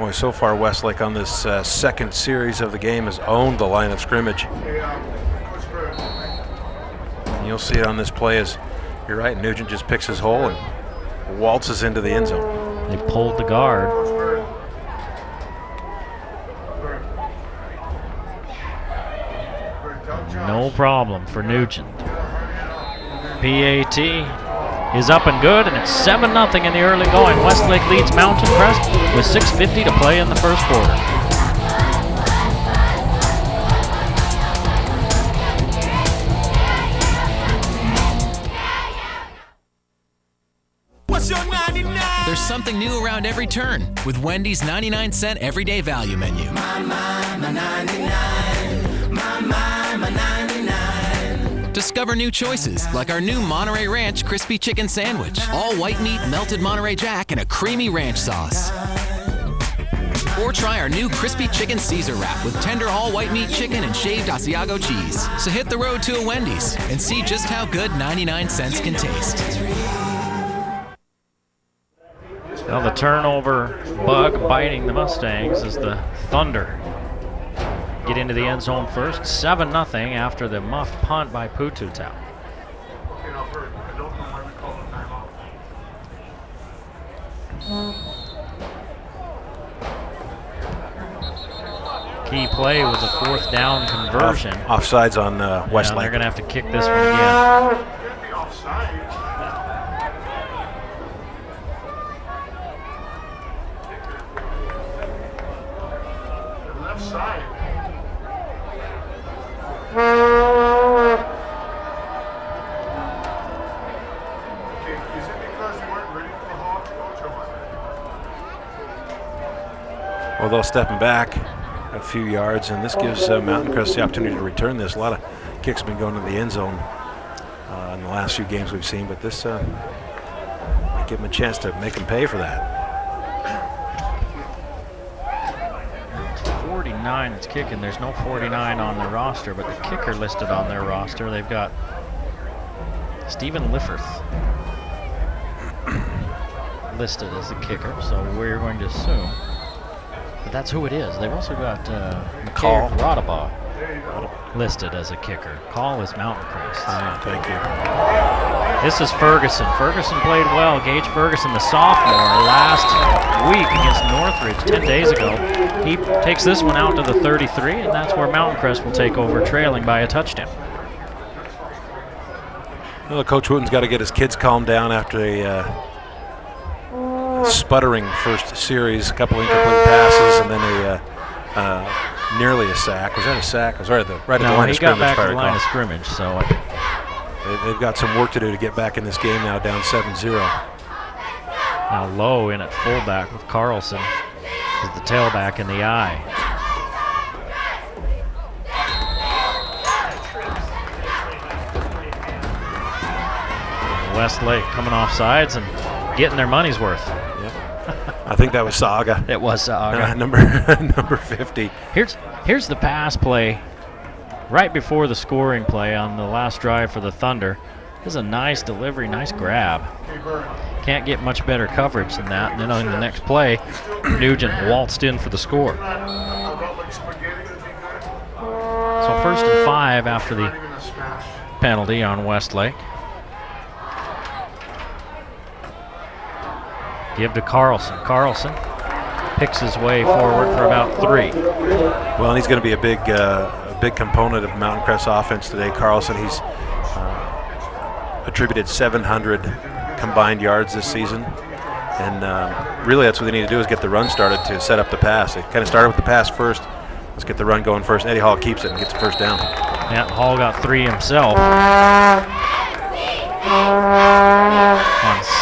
Boy, so far Westlake on this second series of the game has owned the line of scrimmage. And you'll see it on this play as, you're right, Nugent just picks his hole and waltzes into the end zone. They pulled the guard. No problem for Nugent. PAT is up and good, and it's 7-0 in the early going. Westlake leads Mountain Crest with 6:50 to play in the first quarter. What's your 99? There's something new around every turn with Wendy's 99-cent everyday value menu. My 99. My 99. Discover new choices like our new Monterey Ranch Crispy Chicken Sandwich. All white meat, melted Monterey Jack, and a creamy ranch sauce. Or try our new Crispy Chicken Caesar Wrap with tender all white meat chicken and shaved Asiago cheese. So hit the road to a Wendy's and see just how good 99 cents can taste. Now the turnover bug biting the Mustangs is the Thunder. Get into the end zone first, 7-0 after the muffed punt by Pututau. Key play was a fourth down conversion. Offsides on Westlake. They're going to have to kick this one again. Well, they'll step him back a few yards, and this gives Mountain Crest the opportunity to return this. A lot of kicks have been going to the end zone in the last few games we've seen, but this might give them a chance to make them pay for that. 49 is kicking. There's no 49 on the roster, but the kicker listed on their roster, they've got Stephen Lifferth listed as the kicker, so we're going to assume but that's who it is. They've also got Call Rodabaugh listed as a kicker. Call is Mountain Crest. Thank you. This is Ferguson. Ferguson played well. Gage Ferguson, the sophomore, last week against Northridge 10 days ago. He takes this one out to the 33, and that's where Mountain Crest will take over, trailing by a touchdown. Well, Coach Wooten's got to get his kids calmed down after a sputtering first series, a couple incomplete passes, and then nearly a sack. Was that a sack? It was right at the line of scrimmage. No, he got back to the line of scrimmage, so they've got some work to do to get back in this game now, down 7-0. Now Lowe in at fullback with Carlson as the tailback in the eye. Westlake coming off sides and getting their money's worth. Yep. I think that was Saga. It was Saga. Number 50. Here's the pass play right before the scoring play on the last drive for the Thunder. This is a nice delivery, nice grab. Can't get much better coverage than that. And then on the next play, Nugent waltzed in for the score. So 1st and 5 after the penalty on Westlake. Give to Carlson. Carlson picks his way forward for about 3. Well, and he's going to be a big component of Mountain Crest's offense today. Carlson, he's attributed 700 combined yards this season, and really that's what they need to do is get the run started to set up the pass. They kind of started with the pass first. Let's get the run going first. Eddie Hall keeps it and gets the first down. Yeah, Hall got 3 himself on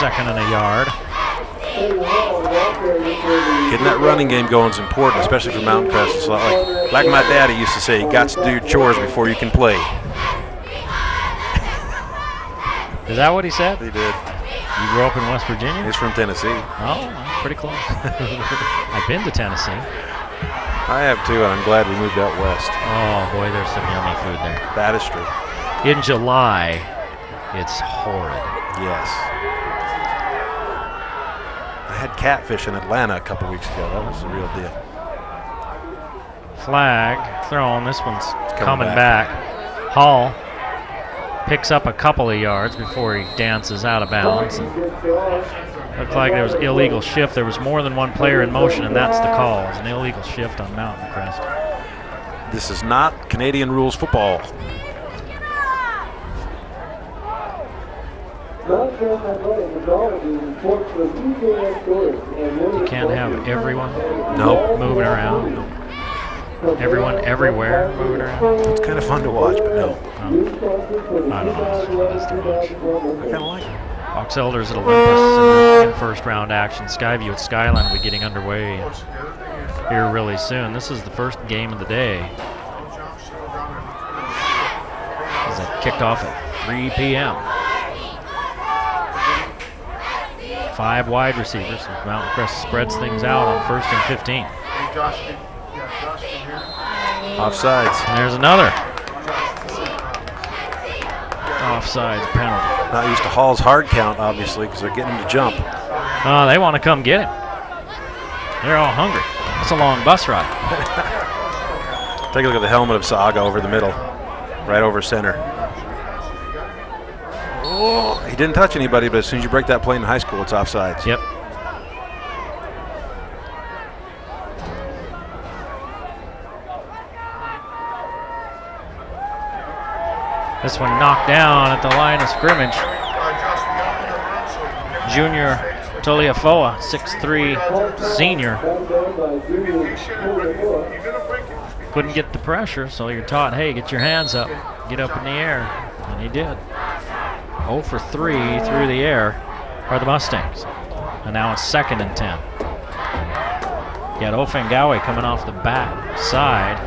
2nd and a yard. Getting that running game going is important, especially for Mountain Crest. It's like my daddy used to say, you got to do your chores before you can play. Is that what he said? He did. You grew up in West Virginia? He's from Tennessee. Oh, that's pretty close. I've been to Tennessee. I have too, and I'm glad we moved out west. Oh boy, there's some yummy food there. That is true. In July, it's horrid. Yes. I had catfish in Atlanta a couple weeks ago. That was the real deal. Flag thrown. This one's coming back. Hall picks up a couple of yards before he dances out of bounds. Looked like there was illegal shift. There was more than one player in motion, and that's the call. It's an illegal shift on Mountain Crest. This is not Canadian rules football. You can't have everyone moving around. No. Everyone everywhere moving around. It's kind of fun to watch, but no. I don't know. It's too much. I kind of like it. Fox Elders at Olympus in first round action. Skyview at Skyline will be getting underway here really soon. This is the first game of the day. As it kicked off at 3 p.m. 5 wide receivers. Mountain Crest spreads things out on 1st and 15. Offsides. And there's another offsides penalty. Not used to Hall's hard count, obviously, because they're getting him to jump. They want to come get him. They're all hungry. It's a long bus ride. Take a look at the helmet of Saga over the middle, right over center. Oh, he didn't touch anybody, but as soon as you break that play in high school, it's offsides. Yep. This one knocked down at the line of scrimmage. Junior Toliafoa, 6'3", senior. Couldn't get the pressure, so you're taught, hey, get your hands up, get up in the air, and he did. 0 for 3 through the air are the Mustangs. And now it's 2nd and 10. You got Ofengawe coming off the back side.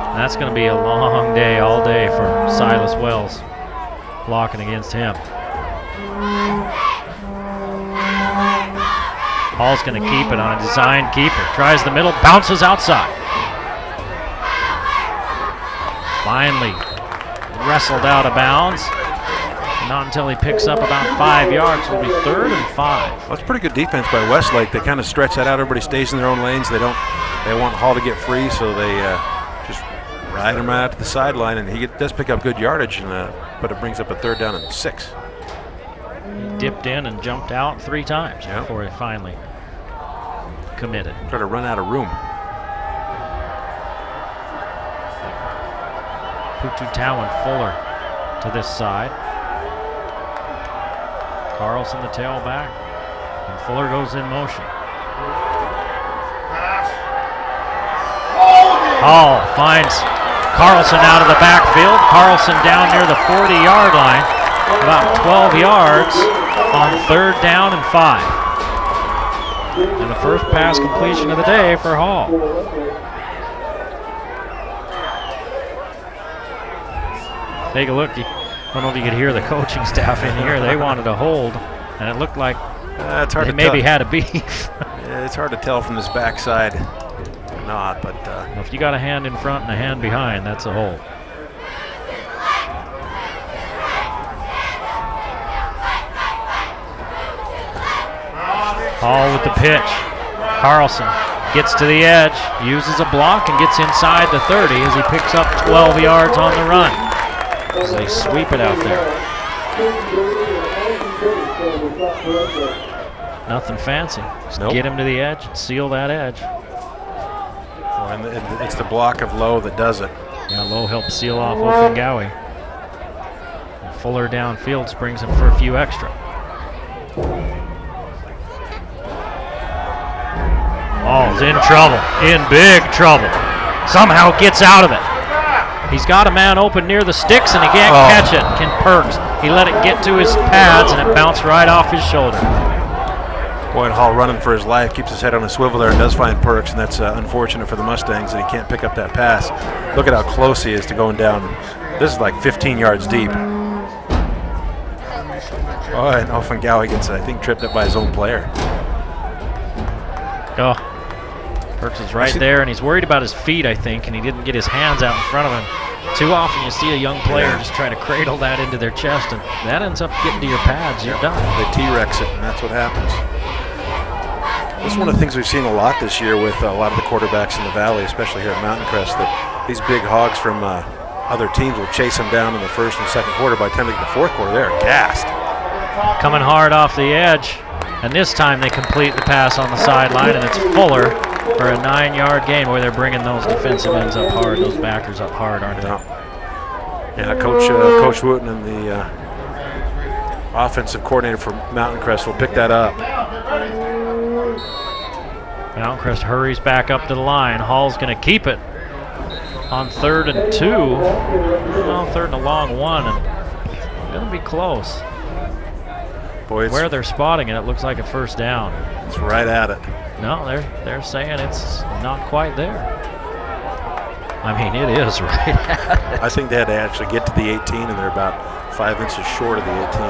And that's going to be a long day, all day for Silas Wells, blocking against him. Hall's going to keep it on a design keeper. Tries the middle, bounces outside. Finally wrestled out of bounds. Not until he picks up about 5 yards. It'll be 3rd and 5. Well, that's pretty good defense by Westlake. They kind of stretch that out. Everybody stays in their own lanes. They want Hall to get free, so they just ride him right out to the sideline, and he does pick up good yardage, but it brings up a 3rd down and 6. He dipped in and jumped out 3 times before he finally committed. Try to run out of room. Pututau and Fuller to this side. Carlson the tailback, and Fuller goes in motion. Hall finds Carlson out of the backfield. Carlson down near the 40-yard line, about 12 yards on 3rd down and 5. And the first pass completion of the day for Hall. Take a look. I don't know if you could hear the coaching staff in here. They wanted to hold, and it looked like it's hard they to maybe tell. had a beef. Yeah, it's hard to tell from this backside or not, but If you got a hand in front and a hand behind, that's a hold. Hall with the pitch. Carlson gets to the edge, uses a block, and gets inside the 30 as he picks up 12 yards on the run. As they sweep it out there. Nothing fancy. Just get him to the edge and seal that edge. well, and it's the block of Lowe that does it. Yeah, Lowe helps seal off Ofengawe. And Fuller downfield brings him for a few extra. Hall's in trouble, in big trouble. Somehow gets out of it. He's got a man open near the sticks and he can't catch it. Can Perks. He let it get to his pads and it bounced right off his shoulder. Boyd Hall running for his life, keeps his head on a swivel there and does find Perks, and that's unfortunate for the Mustangs that he can't pick up that pass. Look at how close he is to going down. This is like 15 yards deep. Oh, and Ofengawe gets, I think, tripped up by his own player. Perks is right there, and he's worried about his feet, I think, and he didn't get his hands out in front of him. Too often you see a young player just try to cradle that into their chest, and that ends up getting to your pads. You're done. They T-Rex it, and that's what happens. This is one of the things we've seen a lot this year with a lot of the quarterbacks in the Valley, especially here at Mountain Crest, that these big hogs from other teams will chase them down in the first and second quarter. By the time they get to the fourth quarter, they're gassed. Coming hard off the edge, and this time they complete the pass on the sideline, and it's Fuller for a 9-yard gain. Boy, they're bringing those defensive ends up hard, those backers up hard, aren't they? Yeah, Coach Wooten and the offensive coordinator for Mountain Crest will pick that up. Mountain Crest hurries back up to the line. Hall's going to keep it on 3rd and 2. Well, 3rd and a long one, and going to be close. Boy, where they're spotting it, it looks like a first down. It's right at it. No, they're saying it's not quite there. I mean, it is right at it. I think they had to actually get to the 18, and they're about 5 inches short of the 18.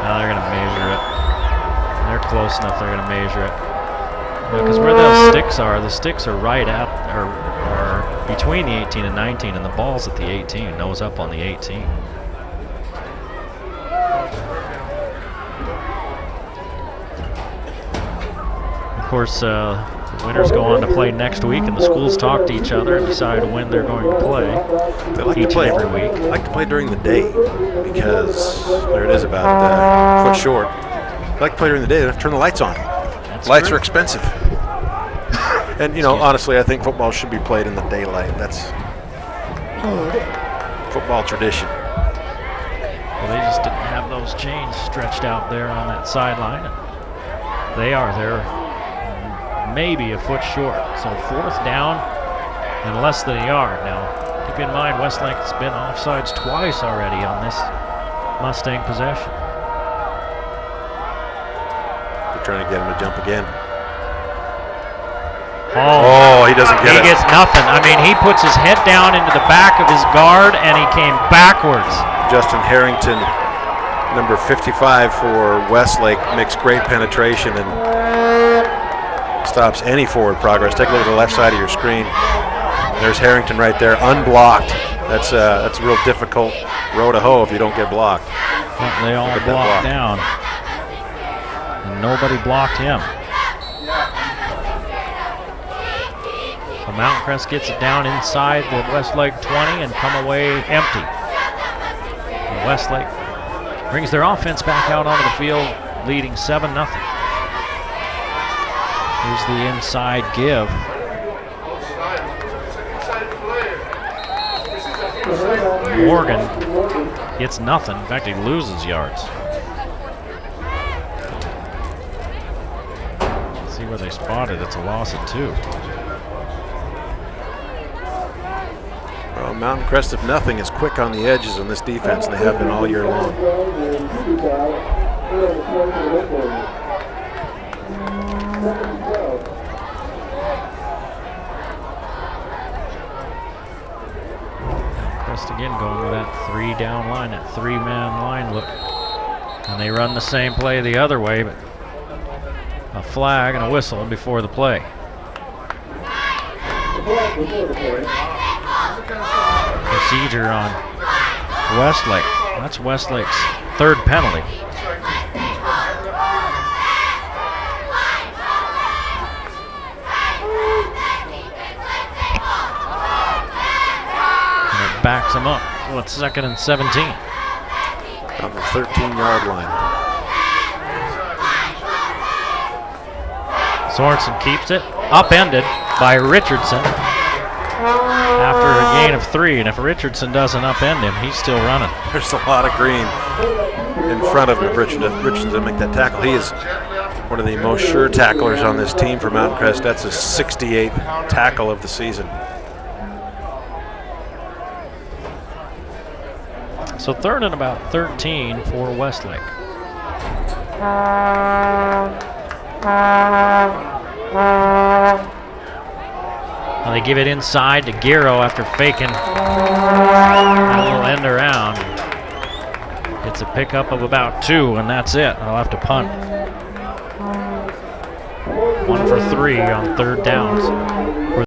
Now they're going to measure it. They're close enough they're going to measure it. Because where those sticks are, the sticks are right at, or between the 18 and 19, and the ball's at the 18, nose up on the 18. Of course, the winners go on to play next week, and the schools talk to each other and decide when they're going to play. They like each to play and every week. They like to play during the day because there it is, about a foot short. They like to play during the day. They have to turn the lights on. Lights are expensive. And, you know, honestly, I think football should be played in the daylight. That's football tradition. Well, they just didn't have those chains stretched out there on that sideline. They're maybe a foot short. So 4th down and less than a yard. Now, keep in mind, Westlake's been offsides twice already on this Mustang possession. They're trying to get him to jump again. Oh, he doesn't get it. He gets nothing. I mean, he puts his head down into the back of his guard, and he came backwards. Justin Harrington, number 55 for Westlake, makes great penetration and stops any forward progress. Take a look at the left side of your screen. There's Harrington right there, unblocked. That's a real difficult row to hoe if you don't get blocked. Well, they all blocked down, and nobody blocked him. So Mountain Crest gets it down inside the Westlake 20 and come away empty. And Westlake brings their offense back out onto the field, leading 7-0. Here's the inside give. Morgan gets nothing. In fact, he loses yards. Let's see where they spot it. It's a loss of 2. Well, Mountain Crest, if nothing, is quick on the edges on this defense, and they have been all year long. Crest again going with that 3-down line, that 3-man line look. And they run the same play the other way, but a flag and a whistle before the play. Procedure on Westlake. That's Westlake's 3rd penalty. And it backs him up. Well, it's 2nd and 17. On the 13-yard line. Sorensen keeps it, upended by Richardson after a gain of 3, and if Richardson doesn't upend him, he's still running. There's a lot of green in front of him if Richardson doesn't make that tackle. He is one of the most sure tacklers on this team for Mountain Crest. That's his 68th tackle of the season. So 3rd and about 13 for Westlake. Well, they give it inside to Giro after faking that little end around. It's a pickup of about 2, and that's it. I'll have to punt. 1 for 3 on third downs.